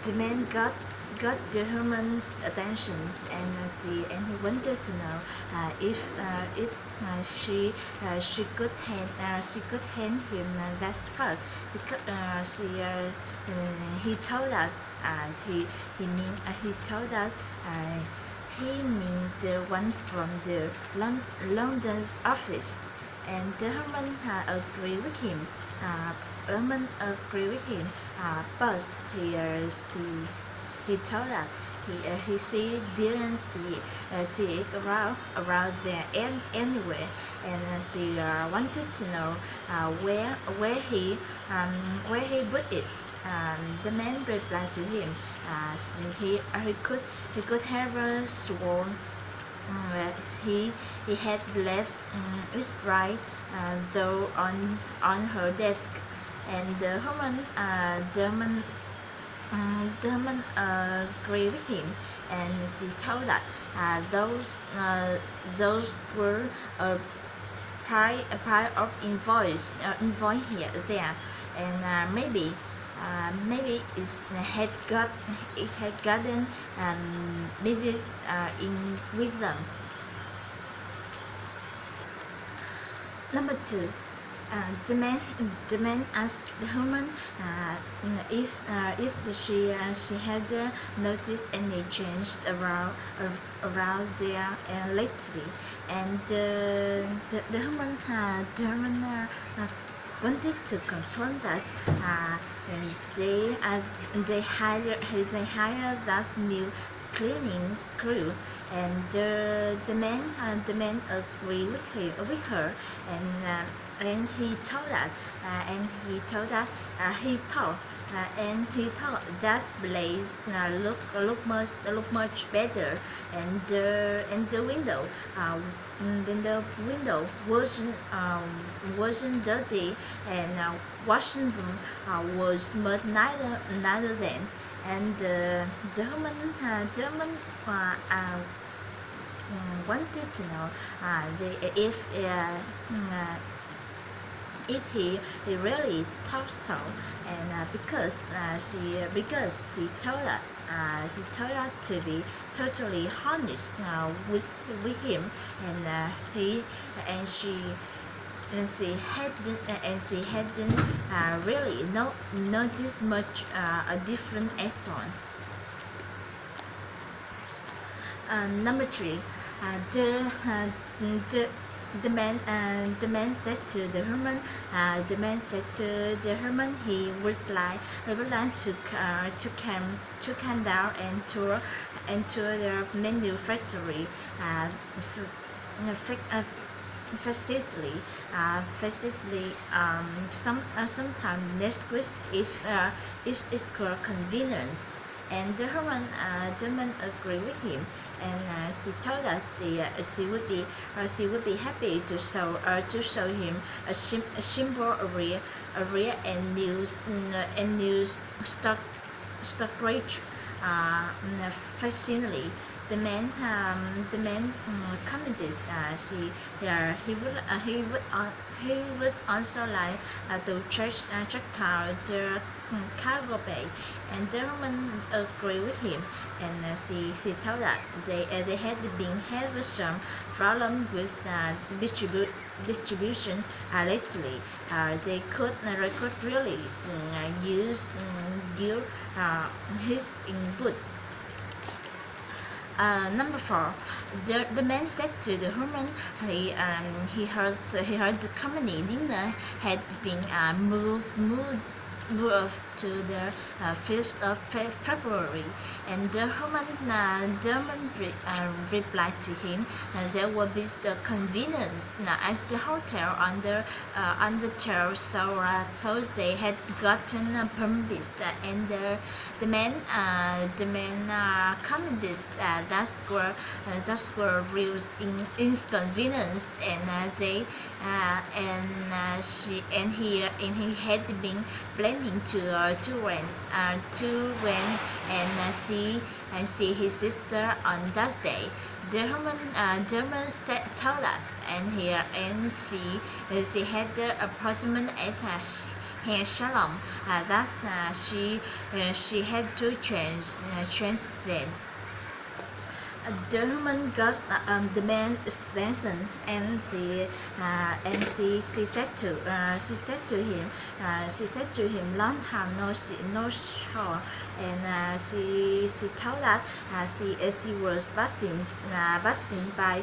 the man got the Herman's attention, and he wanted to know if she could hand him that spark, because he told us he told us he mean the one from the London office, and the Herman agreed with him. Herman agreed with him, but he told us he didn't see it around there anywhere, and she wanted to know where he put it. The man replied to him, he could have sworn he had left it right though on her desk, and Derman agreed with him, and she told that those were a pile of invoice here there, and maybe it had gotten mixed in with them. Number 2. The man asked the Herman if she had noticed any change around there lately, and the Herman wanted to confirm that they hired that new cleaning crew, and the man agreed with her, and he told that he thought that place look much better, and the window wasn't dirty, and washing room was much neither than, and the German wanted to know if he really thought so, and because he told her to be totally honest with him, and she hadn't really noticed much a different Aston. Number 3. The man said to the Herman. He would like to come down and tour their manufacturing facility sometime next week if it's convenient. And the Herman agreed with him, and she told us she would be happy to show him a simple area and news storage facility. The man commented he was also like to check out the cargo bay, and the Roman agreed with him, and she told that they had been having some problem with distribution lately. They could really use his input. Number 4. The man said to the Herman he heard the company dinner had been moved to the 5th of February, and the Herman replied to him there would be the convenience as the hotel on the terrace, so they had gotten a permit, and the man commented that were real inconvenience, and he had been planning to rent and see his sister on that day. The German told us, and she had the apartment Shalom. That she had to change then. The woman got the man attention, and she said to him, long time no show, and she told that she was busting by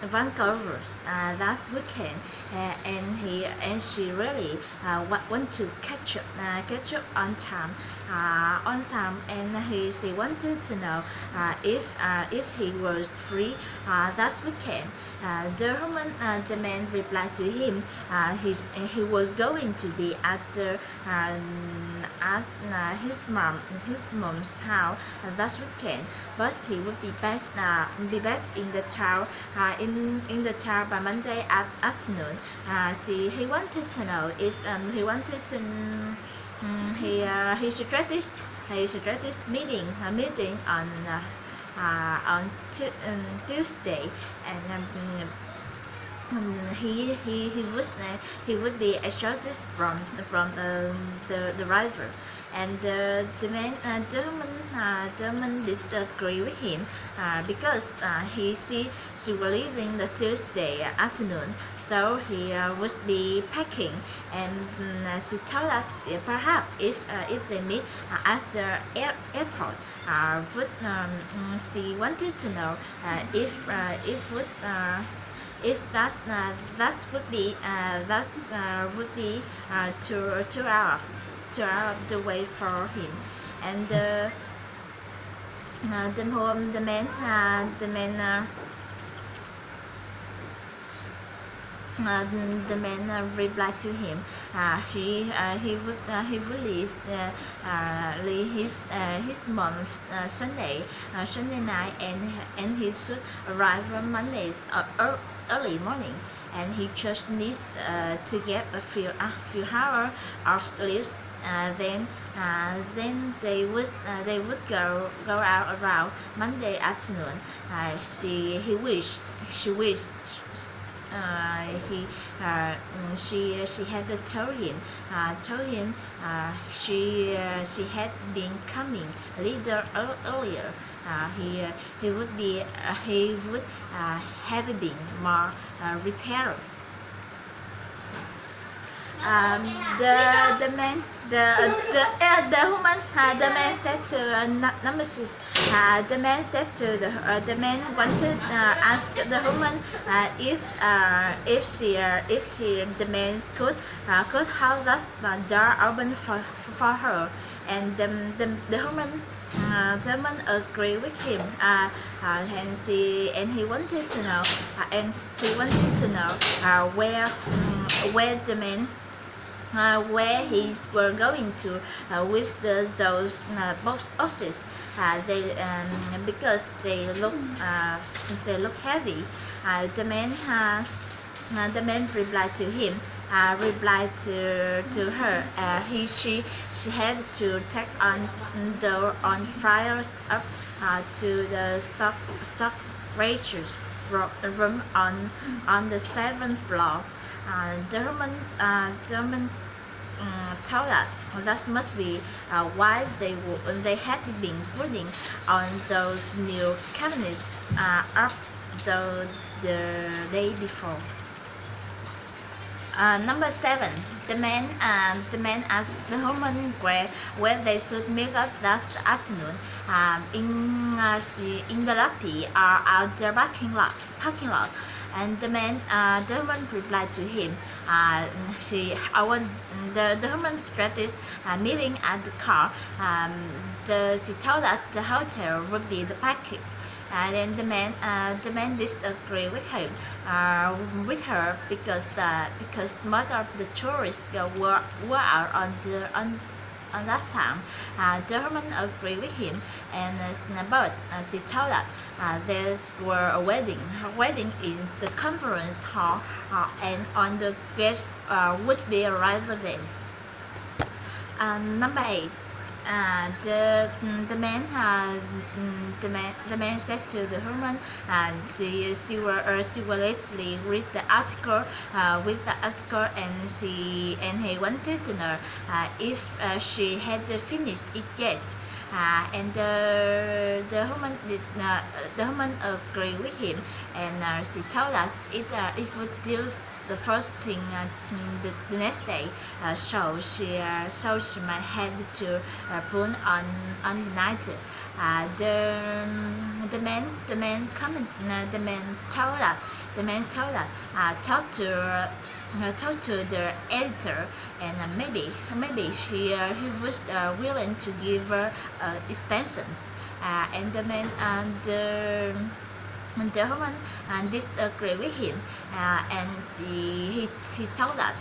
Vancouver last weekend, and she really want to catch up on time, and she wanted to know if he was free that weekend. The man replied to him, he was going to be at his mom's house that weekend, but he would be back in the town in the town by Monday afternoon. He wanted to know if he wanted to he suggested meeting on Tuesday, and he would be exhausted from the river, and the man disagree with him because she was leaving the Tuesday afternoon, so he would be packing, and she told us perhaps if they meet at the airport. She wanted to know if that would be 2 hours the way for him, and the man replied to him. He would leave his mom's Sunday night, and he should arrive on Mondays early morning, and he just needs to get a few hours of sleep. Then they would go out around Monday afternoon. She wished she had told him she had been coming a little earlier. He would have been more prepared. The man said to number 6. The man said to the man wanted ask the woman if the man could hold the door open for her, and the woman agreed with him, and he wanted to know, and she wanted to know where the man where he were going to with those boxes. Because they look heavy. The man replied to him. Replied to her. She had to take on fires up to the stock rangers room on the 7th floor. The woman told us that must be why they had been putting on those new cabinets up the day before. Number 7. The man asked the woman where they should meet up that afternoon. In the lobby or out the parking lot. And the woman replied to him. The woman suggested meeting at the car. She told that the hotel would be the parking. Then the man disagreed with her because most of the tourists were out on that time. The woman agreed with him, but she told that there were a wedding. Her wedding in the conference hall, and on the guests would be arrived then. Number 8. The man said to the Herman, she will lately read the article and he wanted to know if she had finished it yet. And the woman agreed with him, and she told us it would do the first thing the next day. So she might have to put on the night. The man told us talk to the editor, and maybe he was willing to give her extensions. And the man and the woman disagreed with him, and he told us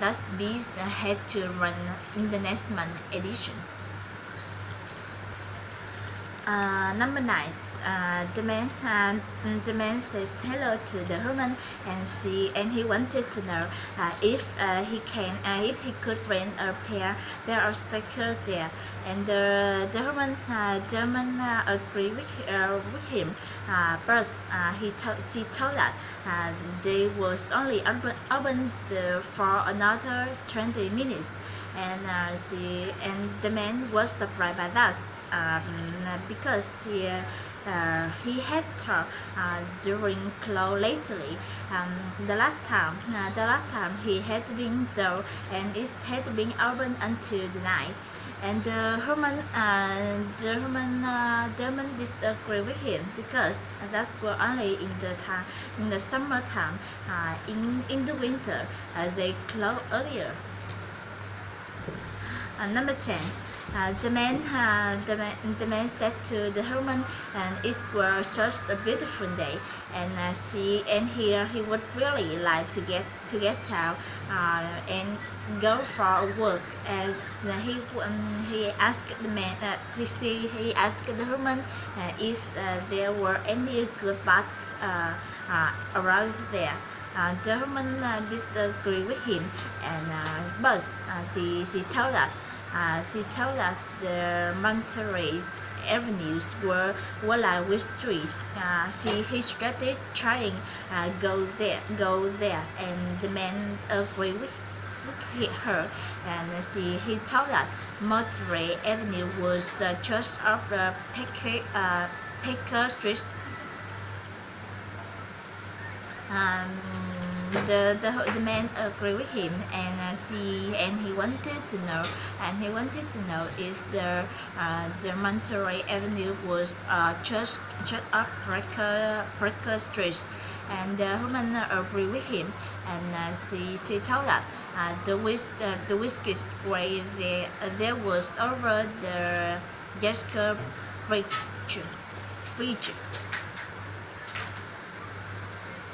that Beast had to run in the next month edition. Number 9. The man says hello to the woman, and he wanted to know if he could rent a pair of stickers there, and the woman agreed with him, but she told that they was only open for another 20 minutes, and the man was surprised by that. Because he had during close lately. The last time he had been there, and it had been open until the night. And the Herman disagreed with him because that was only in the summertime. In the winter, they close earlier. Number 10. The man said to the Herman, and it was such a beautiful day, and here he would really like to get out and go for a walk. As he asked the man, he asked the Herman if there were any good baths around there. The Herman disagreed with him, and but she told us the Monterey's avenues were like with trees. He started trying go there, and the man agreed with her, and he told us Monterey Avenue was the church of the Baker Street. The man agreed with him, and he wanted to know if the Monterey Avenue was church of Baker Street, and the woman agreed with him, and she told us the whiskey spray there was over the Jessica fridge.